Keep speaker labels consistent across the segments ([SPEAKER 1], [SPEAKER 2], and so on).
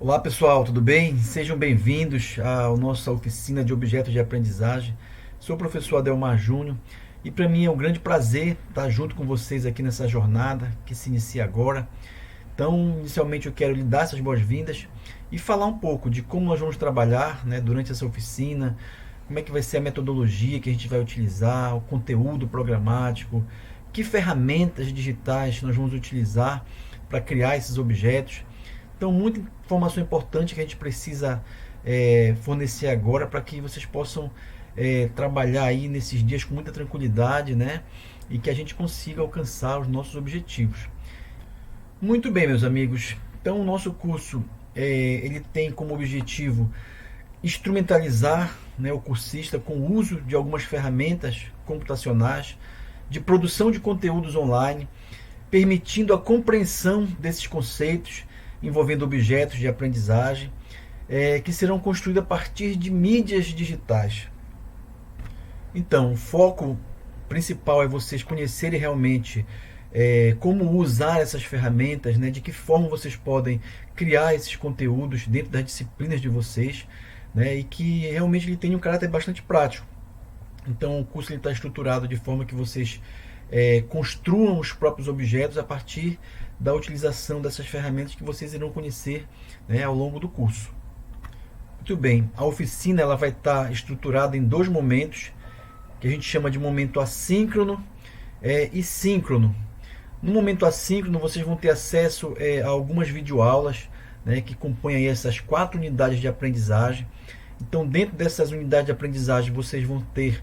[SPEAKER 1] Olá pessoal, tudo bem? Sejam bem-vindos à nossa oficina de objetos de aprendizagem. Sou o professor Adelmar Júnior e para mim é um grande prazer estar junto com vocês aqui nessa jornada que se inicia agora. Então, inicialmente eu quero lhe dar essas boas-vindas e falar um pouco de como nós vamos trabalhar, né, durante essa oficina, como é que vai ser a metodologia que a gente vai utilizar, o conteúdo programático, que ferramentas digitais nós vamos utilizar para criar esses objetos. Então, muita informação importante que a gente precisa fornecer agora para que vocês possam trabalhar aí nesses dias com muita tranquilidade, né? E que a gente consiga alcançar os nossos objetivos. Muito bem, meus amigos. Então, o nosso curso ele tem como objetivo instrumentalizar, né, o cursista com o uso de algumas ferramentas computacionais de produção de conteúdos online, permitindo a compreensão desses conceitos envolvendo objetos de aprendizagem que serão construídos a partir de mídias digitais. Então, o foco principal é vocês conhecerem realmente como usar essas ferramentas, né, de que forma vocês podem criar esses conteúdos dentro das disciplinas de vocês, né, e que realmente ele tenha um caráter bastante prático. Então, o curso está estruturado de forma que vocês construam os próprios objetos a partir da utilização dessas ferramentas que vocês irão conhecer, né, ao longo do curso. Muito bem, a oficina ela vai estar estruturada em dois momentos, que a gente chama de momento assíncrono e síncrono. No momento assíncrono, vocês vão ter acesso a algumas videoaulas, né, que compõem aí essas 4 unidades de aprendizagem. Então, dentro dessas unidades de aprendizagem, vocês vão ter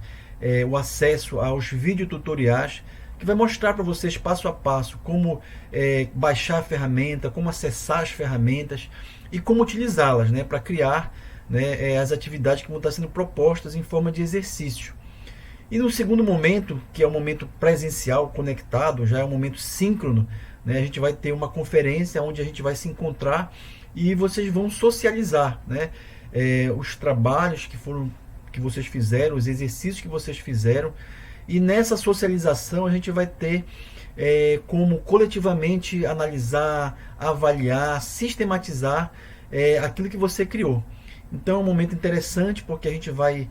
[SPEAKER 1] o acesso aos videotutoriais, que vai mostrar para vocês passo a passo como baixar a ferramenta, como acessar as ferramentas e como utilizá-las, né, para criar, né, as atividades que vão estar sendo propostas em forma de exercício. E no segundo momento, que é o momento presencial, conectado, já é um momento síncrono, né, a gente vai ter uma conferência onde a gente vai se encontrar e vocês vão socializar, né, os trabalhos que vocês fizeram, os exercícios que vocês fizeram. E nessa socialização a gente vai ter como coletivamente analisar, avaliar, sistematizar aquilo que você criou. Então é um momento interessante porque a gente vai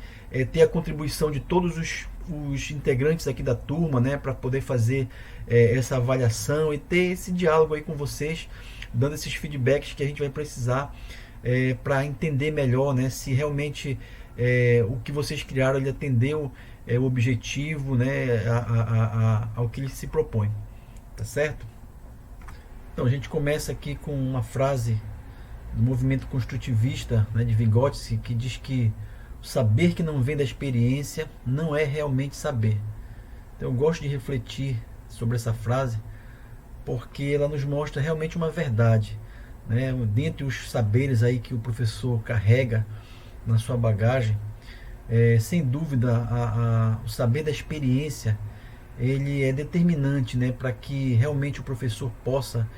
[SPEAKER 1] ter a contribuição de todos os integrantes aqui da turma, né, para poder fazer essa avaliação e ter esse diálogo aí com vocês, dando esses feedbacks que a gente vai precisar para entender melhor, né, se realmente o que vocês criaram ele atendeu o objetivo, né, ao que ele se propõe, tá certo? Então a gente começa aqui com uma frase do movimento construtivista, né, de Vygotsky, que diz que o saber que não vem da experiência não é realmente saber. Então eu gosto de refletir sobre essa frase porque ela nos mostra realmente uma verdade, né? Dentre os saberes aí que o professor carrega na sua bagagem, sem dúvida o saber da experiência ele é determinante, né, para que realmente o professor possa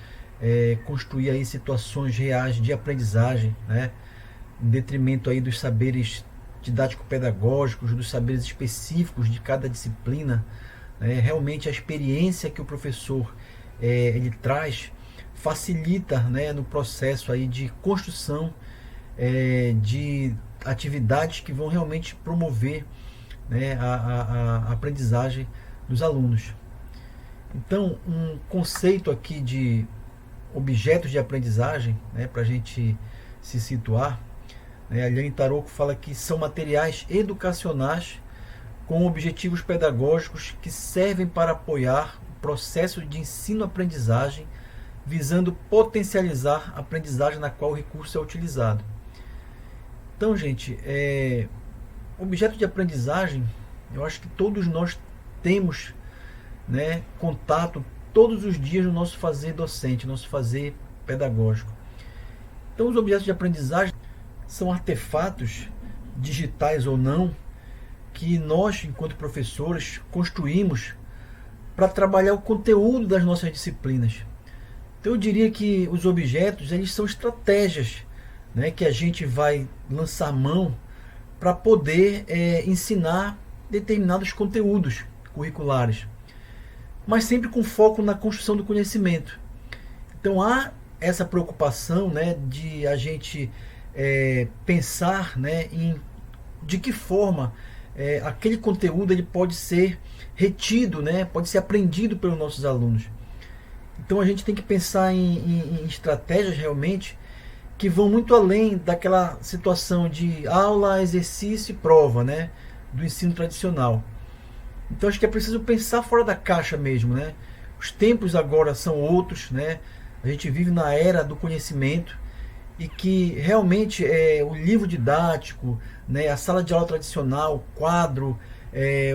[SPEAKER 1] construir aí situações reais de aprendizagem, né, em detrimento aí dos saberes didático-pedagógicos, dos saberes específicos de cada disciplina. Realmente a experiência que o professor ele traz facilita, né, no processo aí de construção de atividades que vão realmente promover, né, a aprendizagem dos alunos. Então, um conceito aqui de objetos de aprendizagem, né, para a gente se situar, né, a Liane Taroco fala que são materiais educacionais com objetivos pedagógicos que servem para apoiar o processo de ensino-aprendizagem, visando potencializar a aprendizagem na qual o recurso é utilizado. Então, gente, objeto de aprendizagem, eu acho que todos nós temos, né, contato todos os dias no nosso fazer docente, no nosso fazer pedagógico. Então, os objetos de aprendizagem são artefatos, digitais ou não, que nós, enquanto professores, construímos para trabalhar o conteúdo das nossas disciplinas. Então, eu diria que os objetos eles são estratégias, né, que a gente vai lançar mão para poder ensinar determinados conteúdos curriculares, mas sempre com foco na construção do conhecimento. Então há essa preocupação, né, de a gente pensar, né, em de que forma aquele conteúdo ele pode ser retido, né, pode ser aprendido pelos nossos alunos. Então a gente tem que pensar em estratégias realmente que vão muito além daquela situação de aula, exercício e prova, né, do ensino tradicional. Então acho que é preciso pensar fora da caixa mesmo, né? Os tempos agora são outros, né? A gente vive na era do conhecimento e que realmente o livro didático, né, a sala de aula tradicional, o quadro,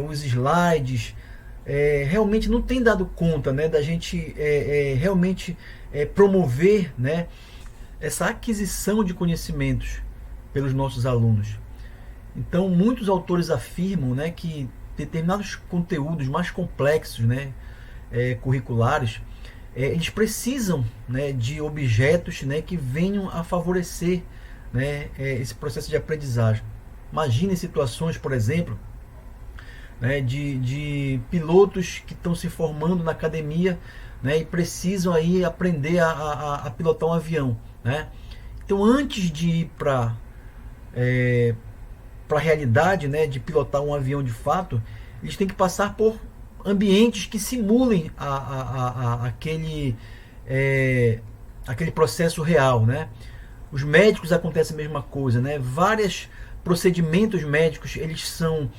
[SPEAKER 1] os slides, realmente não tem dado conta, né, da gente realmente promover, né, essa aquisição de conhecimentos pelos nossos alunos. Então, muitos autores afirmam, né, que determinados conteúdos mais complexos, né, curriculares, eles precisam, né, de objetos, né, que venham a favorecer, né, esse processo de aprendizagem. Imagine situações, por exemplo, né, de pilotos que estão se formando na academia, né, e precisam aí aprender a pilotar um avião, né? Então, antes de ir para a realidade, né, de pilotar um avião de fato, eles têm que passar por ambientes que simulem aquele processo real, né? Os médicos acontece a mesma coisa, né? Vários procedimentos médicos eles são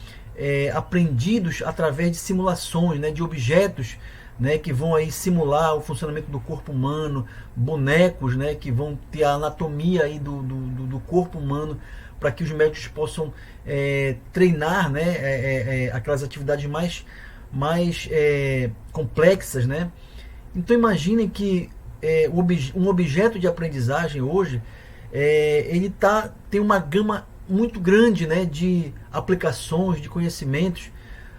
[SPEAKER 1] aprendidos através de simulações, né, de objetos, né, que vão aí simular o funcionamento do corpo humano, bonecos, né, que vão ter a anatomia aí do corpo humano para que os médicos possam treinar, né, aquelas atividades mais complexas, né? Então imaginem que um objeto de aprendizagem hoje ele tem uma gama muito grande, né, de aplicações, de conhecimentos,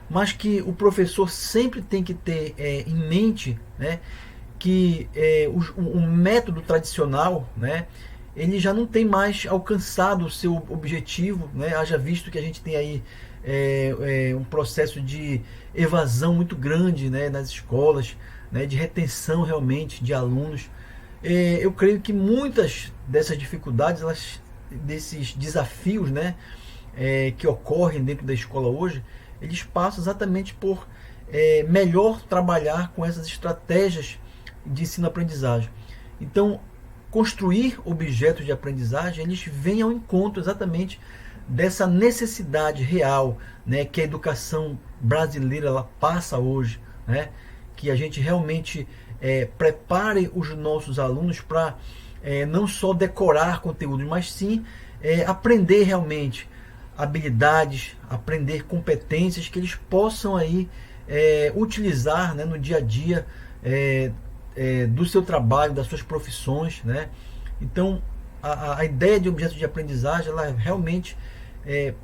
[SPEAKER 1] mas que o professor sempre tem que ter em mente, né, que o método tradicional, né, ele já não tem mais alcançado o seu objetivo, né, haja visto que a gente tem aí um processo de evasão muito grande, né, nas escolas, né, de retenção realmente de alunos. Eu creio que muitas dessas dificuldades, desses desafios, né, que ocorrem dentro da escola hoje, eles passam exatamente por melhor trabalhar com essas estratégias de ensino-aprendizagem. Então, construir objetos de aprendizagem, eles vêm ao encontro exatamente dessa necessidade real, né, que a educação brasileira ela passa hoje, né, que a gente realmente prepare os nossos alunos para não só decorar conteúdos, mas sim aprender realmente habilidades, aprender competências que eles possam aí utilizar, né, no dia a dia do seu trabalho, das suas profissões, né? Então a ideia de objeto de aprendizagem ela realmente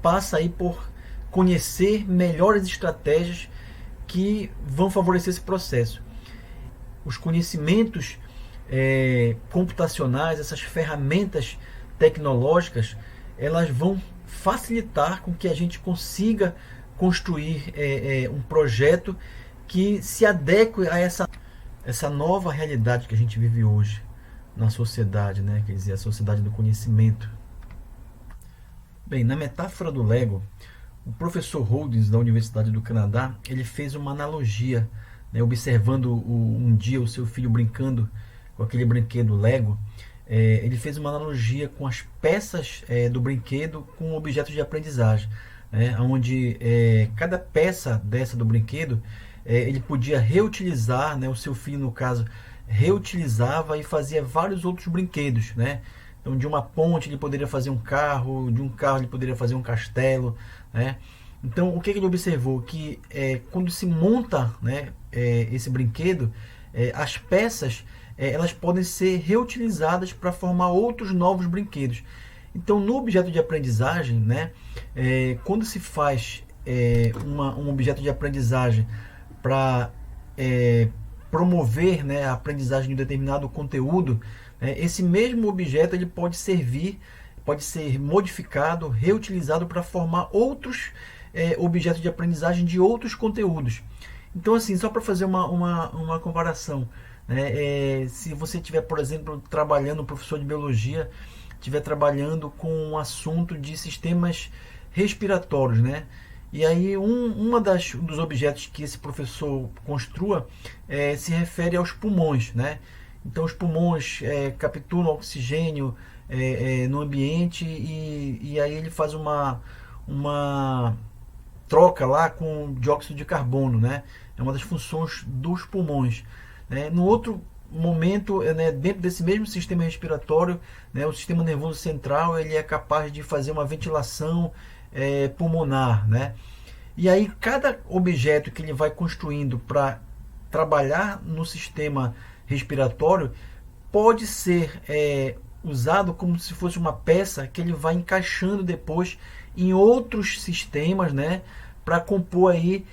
[SPEAKER 1] passa aí por conhecer melhores estratégias que vão favorecer esse processo. Os conhecimentos computacionais, essas ferramentas tecnológicas, elas vão facilitar com que a gente consiga construir um projeto que se adeque a essa nova realidade que a gente vive hoje na sociedade, né? Quer dizer, a sociedade do conhecimento. Bem, na metáfora do Lego, o professor Holdings da Universidade do Canadá, ele fez uma analogia, né, observando um dia o seu filho brincando com aquele brinquedo Lego. Ele fez uma analogia com as peças do brinquedo com objetos de aprendizagem, né, onde cada peça dessa do brinquedo ele podia reutilizar, né, o seu filho no caso reutilizava e fazia vários outros brinquedos, né? Então de uma ponte ele poderia fazer um carro, de um carro ele poderia fazer um castelo, né? Então o que ele observou? Que quando se monta, né, esse brinquedo, as peças elas podem ser reutilizadas para formar outros novos brinquedos. Então no objeto de aprendizagem, né, quando se faz um objeto de aprendizagem para promover, né, a aprendizagem de um determinado conteúdo, esse mesmo objeto ele pode ser modificado, reutilizado para formar outros objetos de aprendizagem de outros conteúdos. Então, assim, só para fazer uma comparação, né? Se você estiver, por exemplo, trabalhando, um professor de biologia, estiver trabalhando com um assunto de sistemas respiratórios, né? E aí dos objetos que esse professor construa se refere aos pulmões, né? Então os pulmões capturam oxigênio no ambiente e aí ele faz uma troca lá com dióxido de carbono, né? É uma das funções dos pulmões, né? No outro momento, né, dentro desse mesmo sistema respiratório, né, o sistema nervoso central ele é capaz de fazer uma ventilação pulmonar, né? E aí cada objeto que ele vai construindo para trabalhar no sistema respiratório pode ser usado como se fosse uma peça que ele vai encaixando depois em outros sistemas, né, para compor aí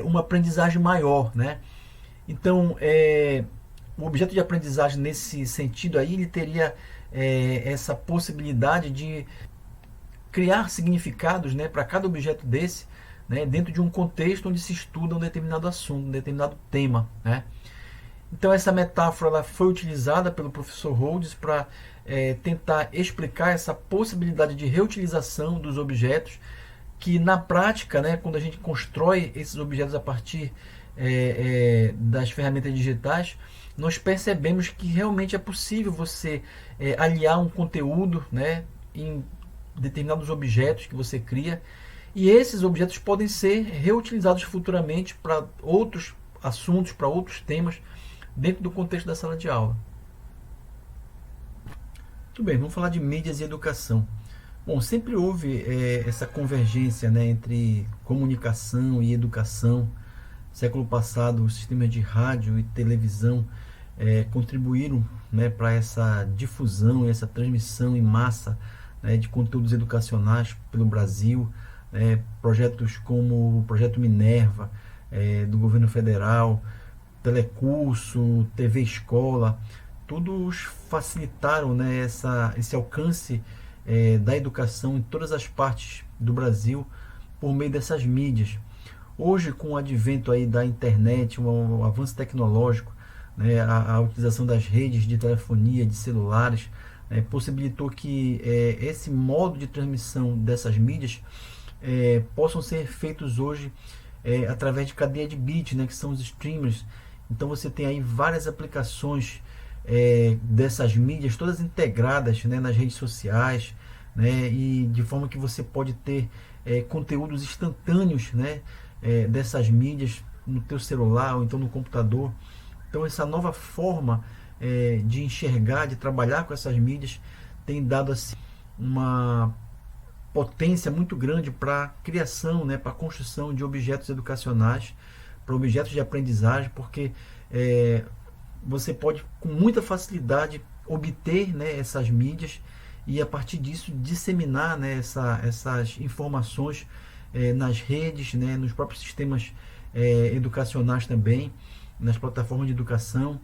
[SPEAKER 1] uma aprendizagem maior, né? Então, o objeto de aprendizagem nesse sentido aí, ele teria essa possibilidade de criar significados, né, para cada objeto desse, né, dentro de um contexto onde se estuda um determinado assunto, um determinado tema, né? Então essa metáfora ela foi utilizada pelo professor Rhodes para tentar explicar essa possibilidade de reutilização dos objetos, que na prática, né, quando a gente constrói esses objetos a partir das ferramentas digitais, nós percebemos que realmente é possível você aliar um conteúdo, né, em determinados objetos que você cria, e esses objetos podem ser reutilizados futuramente para outros assuntos, para outros temas, dentro do contexto da sala de aula. Tudo bem, vamos falar de mídias e educação. Bom, sempre houve essa convergência, né, entre comunicação e educação. Século passado, os sistemas de rádio e televisão contribuíram, né, para essa difusão e essa transmissão em massa, né, de conteúdos educacionais pelo Brasil. Projetos como o Projeto Minerva, do governo federal, Telecurso, TV Escola, todos facilitaram, né, esse alcance da educação em todas as partes do Brasil por meio dessas mídias. Hoje, com o advento aí da internet, o avanço tecnológico, né, a utilização das redes de telefonia, de celulares, possibilitou que esse modo de transmissão dessas mídias possam ser feitos hoje através de cadeia de bits, né, que são os streamers. Então você tem aí várias aplicações dessas mídias, todas integradas, né, nas redes sociais, né, e de forma que você pode ter conteúdos instantâneos, né, dessas mídias no teu celular ou então no computador. Então essa nova forma de enxergar, de trabalhar com essas mídias tem dado assim uma potência muito grande para a criação, né, para a construção de objetos educacionais, para objetos de aprendizagem, porque você pode com muita facilidade obter, né, essas mídias e a partir disso disseminar, né, essas informações nas redes, né, nos próprios sistemas educacionais também, nas plataformas de educação.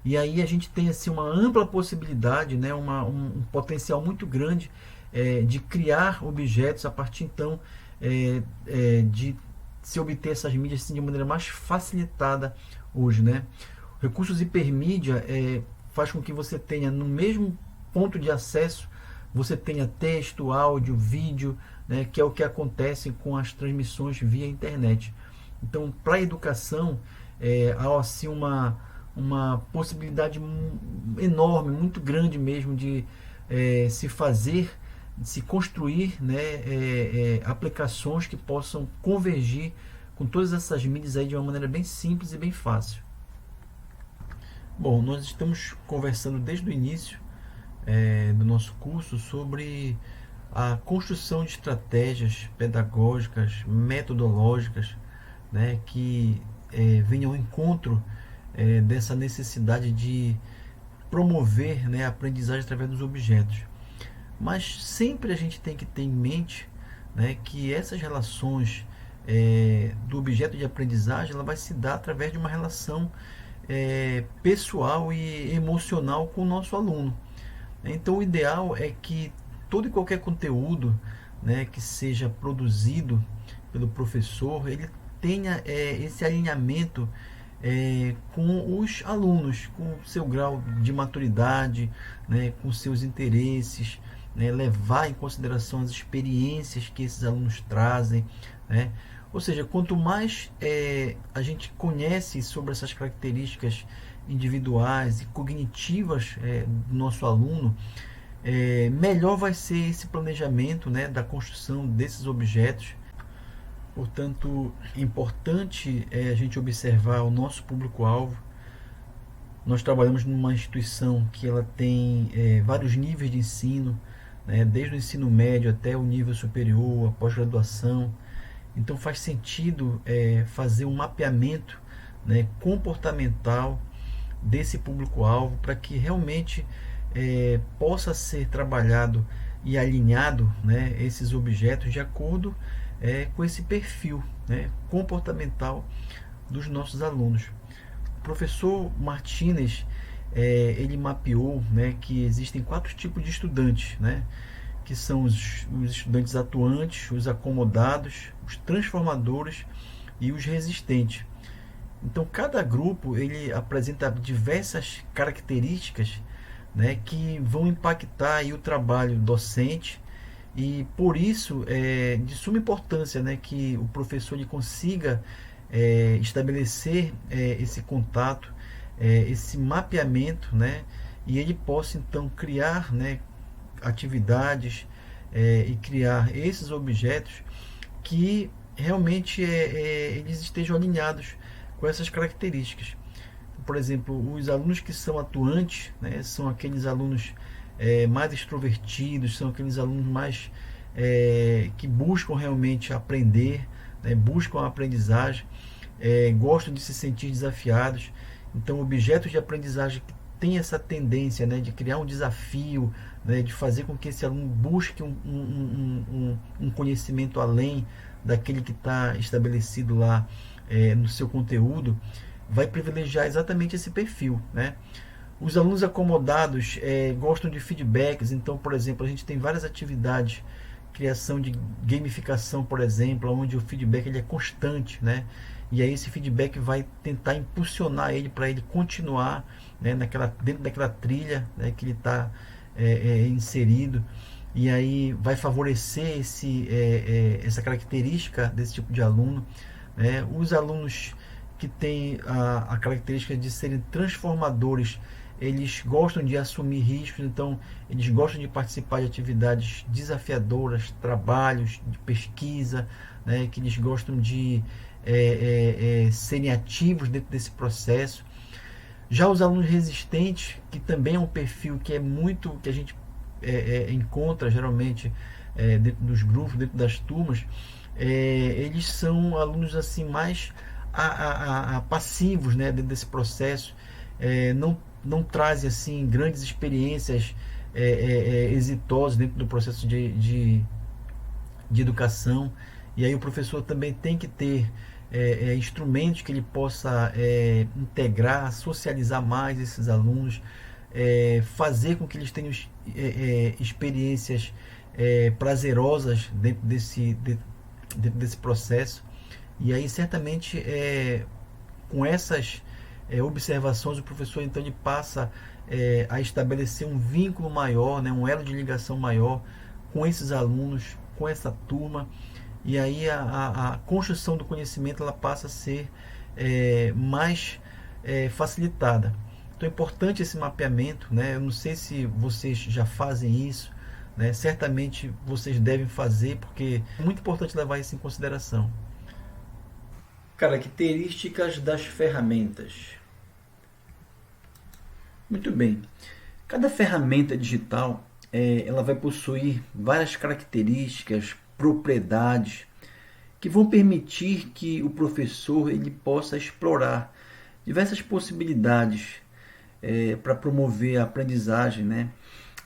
[SPEAKER 1] E aí a gente tem assim uma ampla possibilidade, né, um potencial muito grande de criar objetos a partir então de se obter essas mídias assim, de maneira mais facilitada hoje, né? Recursos hipermídia faz com que você tenha no mesmo ponto de acesso, você tenha texto, áudio, vídeo, né, que é o que acontece com as transmissões via internet. Então, para a educação, há assim uma possibilidade enorme, muito grande mesmo de se fazer, de se construir, né, aplicações que possam convergir com todas essas mídias aí de uma maneira bem simples e bem fácil. Bom, nós estamos conversando desde o início do nosso curso sobre a construção de estratégias pedagógicas, metodológicas, né, que venham ao encontro dessa necessidade de promover, né, a aprendizagem através dos objetos. Mas sempre a gente tem que ter em mente, né, que essas relações do objeto de aprendizagem ela vai se dar através de uma relação pessoal e emocional com o nosso aluno. Então o ideal é que todo e qualquer conteúdo, né, que seja produzido pelo professor, ele tenha esse alinhamento com os alunos, com o seu grau de maturidade, né, com seus interesses, né, levar em consideração as experiências que esses alunos trazem, né? Ou seja, quanto mais a gente conhece sobre essas características individuais e cognitivas do nosso aluno, melhor vai ser esse planejamento, né, da construção desses objetos. Portanto, é importante a gente observar o nosso público-alvo. Nós trabalhamos numa instituição que ela tem vários níveis de ensino, né, desde o ensino médio até o nível superior, a pós-graduação. Então faz sentido fazer um mapeamento, né, comportamental desse público-alvo para que realmente possa ser trabalhado e alinhado, né, esses objetos de acordo com esse perfil, né, comportamental dos nossos alunos. O professor Martinez ele mapeou, né, que existem 4 tipos de estudantes, né, que são os estudantes atuantes, os acomodados, os transformadores e os resistentes. Então, cada grupo ele apresenta diversas características, né, que vão impactar aí o trabalho docente, e por isso é de suma importância, né, que o professor ele consiga estabelecer esse contato, esse mapeamento, né, e ele possa então criar, né, atividades e criar esses objetos que realmente eles estejam alinhados com essas características. Por exemplo, os alunos que são atuantes, né, são aqueles alunos mais extrovertidos, são aqueles alunos mais que buscam realmente aprender, né, buscam a aprendizagem, gostam de se sentir desafiados. Então, objetos de aprendizagem que tem essa tendência, né, de criar um desafio, né, de fazer com que esse aluno busque um conhecimento além daquele que está estabelecido lá no seu conteúdo, vai privilegiar exatamente esse perfil, né? Os alunos acomodados gostam de feedbacks. Então, por exemplo, a gente tem várias atividades, criação de gamificação, por exemplo, onde o feedback ele é constante, né? E aí esse feedback vai tentar impulsionar ele para ele continuar, né, dentro daquela trilha, né, que ele está inserido, e aí vai favorecer essa característica desse tipo de aluno, né? Os alunos que têm a característica de serem transformadores, eles gostam de assumir riscos, então eles gostam de participar de atividades desafiadoras, trabalhos de pesquisa, né, que eles gostam de serem ativos dentro desse processo. Já os alunos resistentes, que também é um perfil que é muito, que a gente encontra geralmente dentro dos grupos, dentro das turmas, eles são alunos assim mais passivos, né, dentro desse processo, não trazem assim grandes experiências exitosas dentro do processo de educação. E aí o professor também tem que ter instrumentos que ele possa integrar, socializar mais esses alunos, fazer com que eles tenham experiências prazerosas dentro desse processo. E aí certamente com essas observações o professor então ele passa a estabelecer um vínculo maior, né, um elo de ligação maior com esses alunos, com essa turma, e aí a construção do conhecimento ela passa a ser mais facilitada. Então é importante esse mapeamento, né? Eu não sei se vocês já fazem isso, né? Certamente vocês devem fazer, porque é muito importante levar isso em consideração. Características das ferramentas. Muito bem. Cada ferramenta digital ela vai possuir várias características, propriedades que vão permitir que o professor ele possa explorar diversas possibilidades para promover a aprendizagem, né?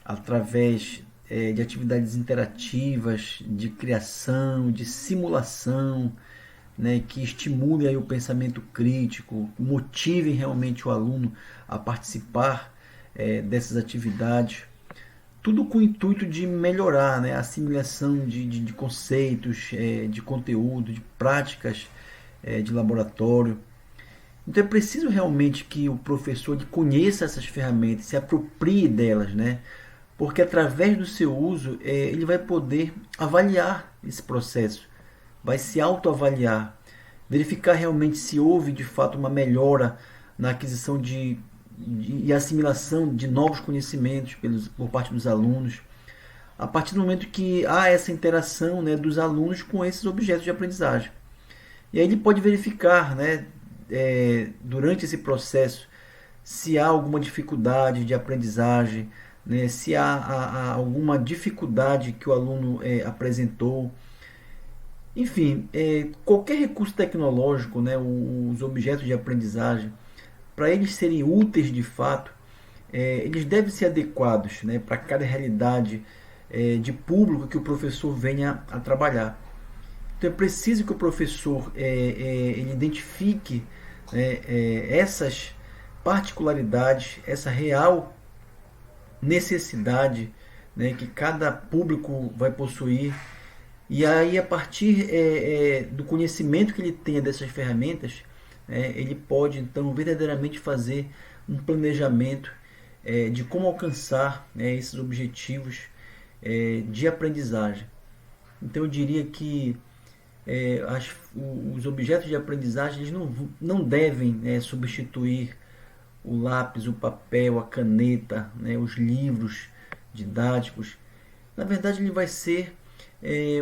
[SPEAKER 1] Através de atividades interativas, de criação, de simulação, né, que estimulem aí o pensamento crítico, motivem realmente o aluno a participar dessas atividades. Tudo com o intuito de melhorar, né, a assimilação de conceitos, de conteúdo, de práticas de laboratório.
[SPEAKER 2] Então é preciso realmente que o professor conheça essas ferramentas, se aproprie delas, né? Porque através do seu uso ele vai poder avaliar esse processo, vai se autoavaliar, verificar realmente se houve de fato uma melhora na aquisição e assimilação de novos conhecimentos por parte dos alunos, a partir do momento que há essa interação, né, dos alunos com esses objetos de aprendizagem. E aí ele pode verificar, né, durante esse processo, se há alguma dificuldade de aprendizagem, né, se há alguma dificuldade que o aluno apresentou. Enfim, qualquer recurso tecnológico, né, os objetos de aprendizagem, para eles serem úteis de fato, eles devem ser adequados, né, para cada realidade de público que o professor venha a trabalhar. Então é preciso que o professor ele identifique essas particularidades, essa real necessidade, né, que cada público vai possuir. E aí, a partir do conhecimento que ele tenha dessas ferramentas, ele pode então verdadeiramente fazer um planejamento de como alcançar, né, esses objetivos de aprendizagem. Então eu diria que os objetos de aprendizagem eles não devem, né, substituir o lápis, o papel, a caneta, né, os livros didáticos. Na verdade, ele vai ser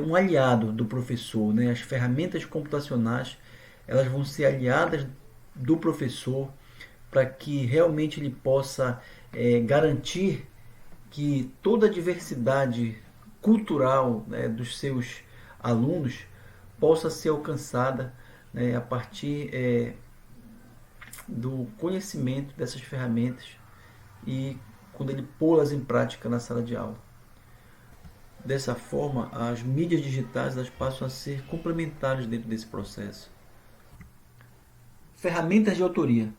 [SPEAKER 2] um aliado do professor, né? As ferramentas computacionais elas vão ser aliadas do professor para que realmente ele possa garantir que toda a diversidade cultural, né, dos seus alunos possa ser alcançada, né, a partir do conhecimento dessas ferramentas e quando ele pô-las em prática na sala de aula. Dessa forma, as mídias digitais elas passam a ser complementares dentro desse processo. Ferramentas de autoria.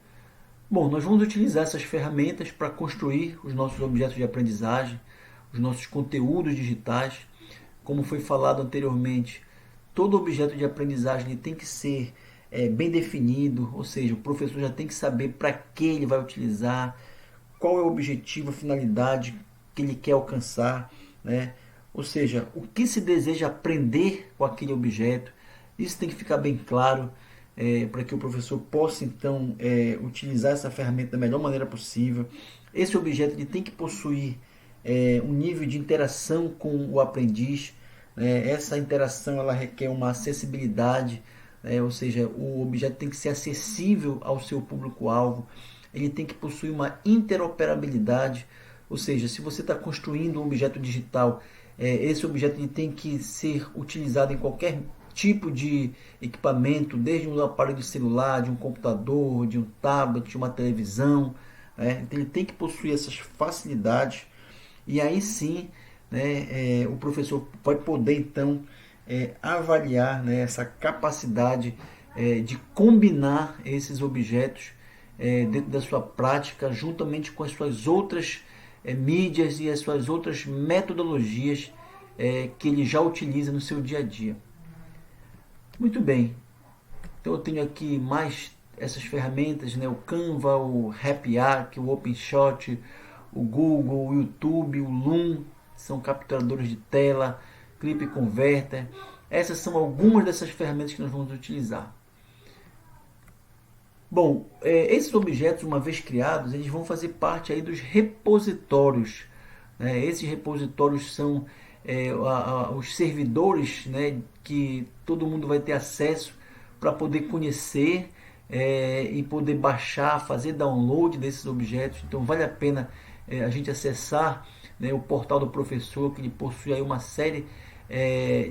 [SPEAKER 2] Bom, nós vamos utilizar essas ferramentas para construir os nossos objetos de aprendizagem, os nossos conteúdos digitais. Como foi falado anteriormente, todo objeto de aprendizagem tem que ser bem definido, ou seja, o professor já tem que saber para que ele vai utilizar, qual é o objetivo, a finalidade que ele quer alcançar, né? Ou seja, o que se deseja aprender com aquele objeto. Isso tem que ficar bem claro para que o professor possa então utilizar essa ferramenta da melhor maneira possível. Esse objeto ele tem que possuir um nível de interação com o aprendiz. Essa interação ela requer uma acessibilidade, ou seja, o objeto tem que ser acessível ao seu público-alvo. Ele tem que possuir uma interoperabilidade, ou seja, se você está construindo um objeto digital, esse objeto ele tem que ser utilizado em qualquer tipo de equipamento, desde um aparelho de celular, de um computador, de um tablet, de uma televisão. Então ele tem que possuir essas facilidades e aí sim, né, o professor vai poder então avaliar, né, essa capacidade de combinar esses objetos dentro da sua prática, juntamente com as suas outras mídias e as suas outras metodologias que ele já utiliza no seu dia a dia. Muito bem, então eu tenho aqui mais essas ferramentas, né? O Canva, o Happy Arc, o OpenShot, o Google, o YouTube, o Loom, são capturadores de tela, Clip Converter. Essas são algumas dessas ferramentas que nós vamos utilizar. Bom, esses objetos, uma vez criados, eles vão fazer parte aí dos repositórios. Né? Esses repositórios são os servidores, né, que todo mundo vai ter acesso para poder conhecer e poder baixar, fazer download desses objetos. Então vale a pena a gente acessar, né, o portal do professor, que ele possui aí uma série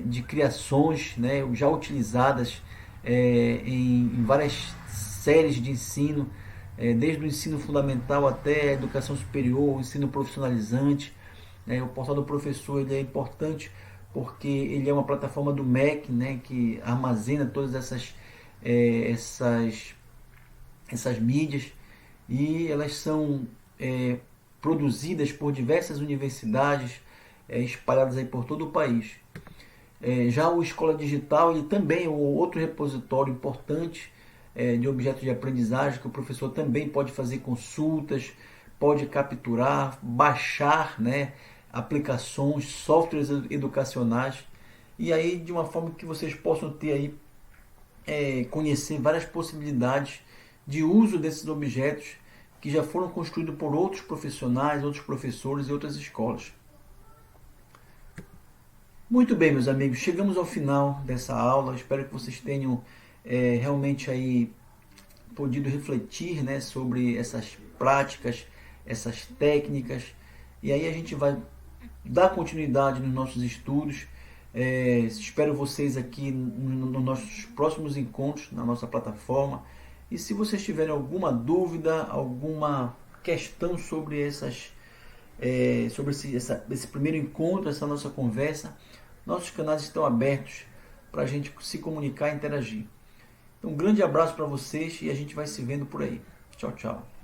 [SPEAKER 2] de criações, né, já utilizadas em várias séries de ensino, desde o ensino fundamental até a educação superior, o ensino profissionalizante. O portal do professor ele é importante porque ele é uma plataforma do MEC, né, que armazena todas essas mídias e elas são produzidas por diversas universidades espalhadas aí por todo o país. Já o Escola Digital ele também é outro repositório importante de objetos de aprendizagem, que o professor também pode fazer consultas, pode capturar, baixar, né, aplicações, softwares educacionais, e aí de uma forma que vocês possam ter aí, conhecer várias possibilidades de uso desses objetos que já foram construídos por outros profissionais, outros professores e outras escolas. Muito bem, meus amigos, chegamos ao final dessa aula. Espero que vocês tenham realmente aí podido refletir, né, sobre essas práticas, essas técnicas, e aí a gente vai dar continuidade nos nossos estudos. Espero vocês aqui nos nossos próximos encontros na nossa plataforma. E se vocês tiverem alguma dúvida, alguma questão sobre esse primeiro encontro, essa nossa conversa, nossos canais estão abertos para a gente se comunicar e interagir. Então, um grande abraço para vocês e a gente vai se vendo por aí. Tchau, tchau.